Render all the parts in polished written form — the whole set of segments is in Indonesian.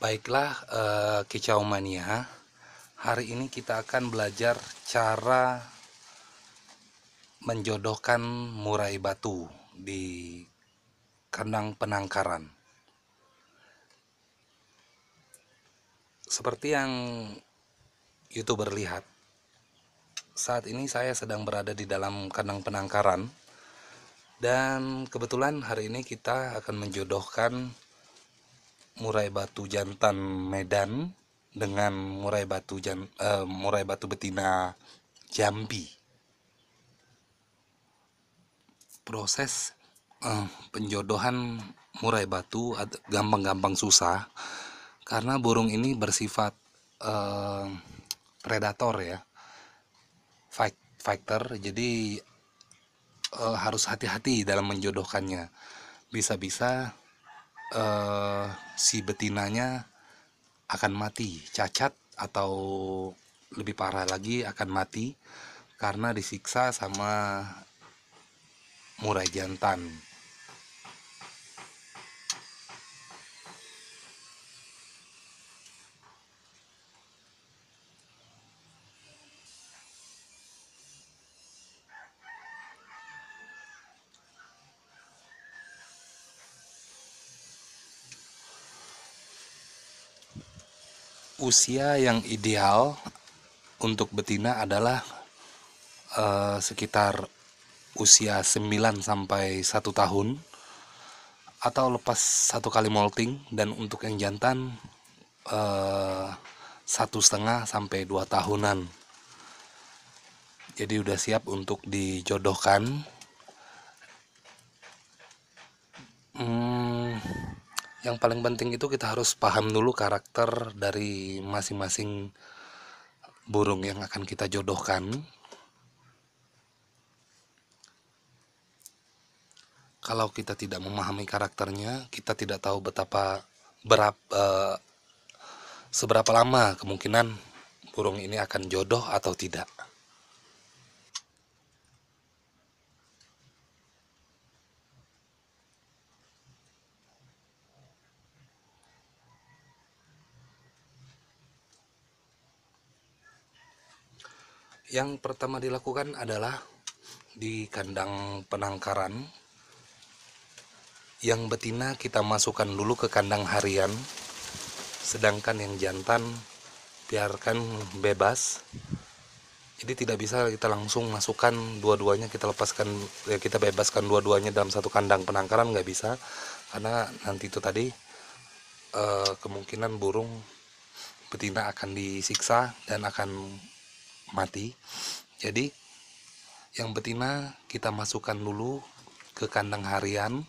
Baiklah, Kicau Mania. Hari ini kita akan belajar cara menjodohkan murai batu di kandang penangkaran. Seperti yang YouTuber lihat, saat ini saya sedang berada di dalam kandang penangkaran. Dan kebetulan hari ini kita akan menjodohkan murai batu jantan Medan dengan murai batu betina Jambi. Proses penjodohan murai batu gampang-gampang susah karena burung ini bersifat predator ya, fighter. Jadi harus hati-hati dalam menjodohkannya. Bisa-bisa si betinanya akan mati, cacat, atau lebih parah lagi akan mati karena disiksa sama murai jantan. Usia yang ideal untuk betina adalah sekitar usia 9 sampai 1 tahun atau lepas 1 kali molting, dan untuk yang jantan 1,5 sampai 2 tahunan. Jadi udah siap untuk dijodohkan. Yang paling penting itu kita harus paham dulu karakter dari masing-masing burung yang akan kita jodohkan. Kalau kita tidak memahami karakternya, kita tidak tahu seberapa lama kemungkinan burung ini akan jodoh atau tidak. Yang pertama dilakukan adalah di kandang penangkaran, yang betina kita masukkan dulu ke kandang harian, sedangkan yang jantan biarkan bebas. Jadi tidak bisa kita langsung masukkan dua-duanya, kita bebaskan dua-duanya dalam satu kandang penangkaran, nggak bisa, karena nanti itu tadi kemungkinan burung betina akan disiksa dan akan mati. Jadi yang betina kita masukkan dulu ke kandang harian,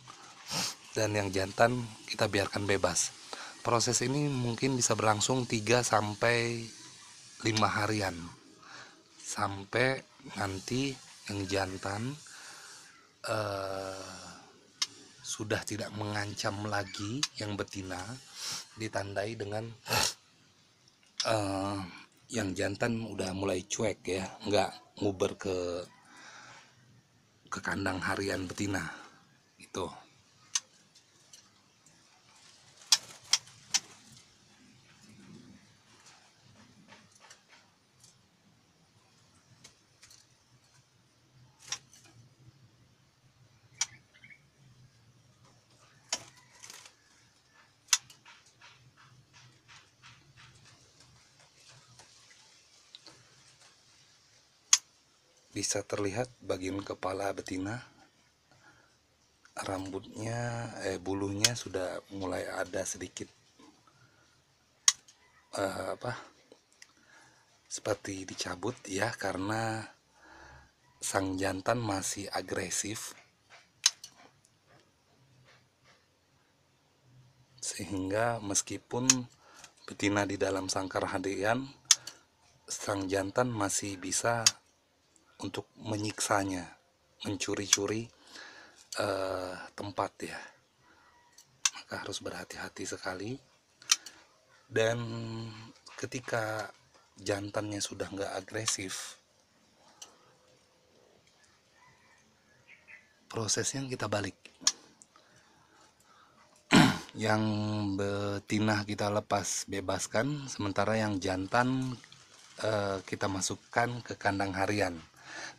dan yang jantan kita biarkan bebas. Proses ini mungkin bisa berlangsung 3 sampai 5 harian sampai nanti yang jantan sudah tidak mengancam lagi yang betina, ditandai dengan yang jantan udah mulai cuek ya, nggak nguber ke kandang harian betina itu. Bisa terlihat bagian kepala betina, rambutnya bulunya sudah mulai ada sedikit seperti dicabut ya, karena sang jantan masih agresif, sehingga meskipun betina di dalam sangkar harian, sang jantan masih bisa untuk menyiksanya, mencuri-curi tempat ya. Maka harus berhati-hati sekali. Dan ketika jantannya sudah nggak agresif, prosesnya kita balik. Yang betina kita lepas bebaskan, sementara yang jantan kita masukkan ke kandang harian.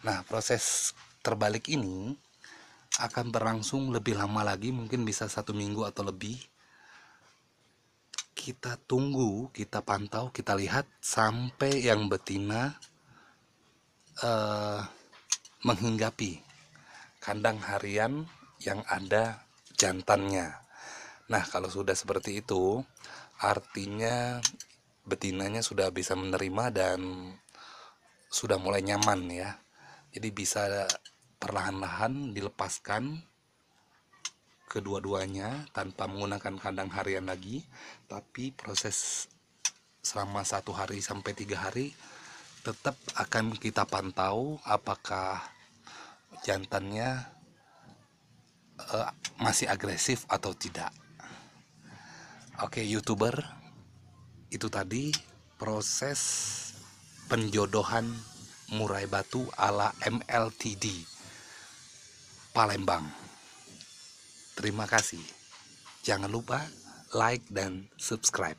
Nah, proses terbalik ini akan berlangsung lebih lama lagi, mungkin bisa 1 minggu atau lebih. Kita tunggu, kita pantau, kita lihat sampai yang betina menghinggapi kandang harian yang ada jantannya. Nah, kalau sudah seperti itu, artinya betinanya sudah bisa menerima dan sudah mulai nyaman ya. Jadi bisa perlahan-lahan dilepaskan kedua-duanya tanpa menggunakan kandang harian lagi, tapi proses selama 1 hari sampai 3 hari tetap akan kita pantau apakah jantannya masih agresif atau tidak. Oke, YouTuber, itu tadi proses penjodohan murai batu ala MLTD Palembang. Terima kasih. Jangan lupa like dan subscribe.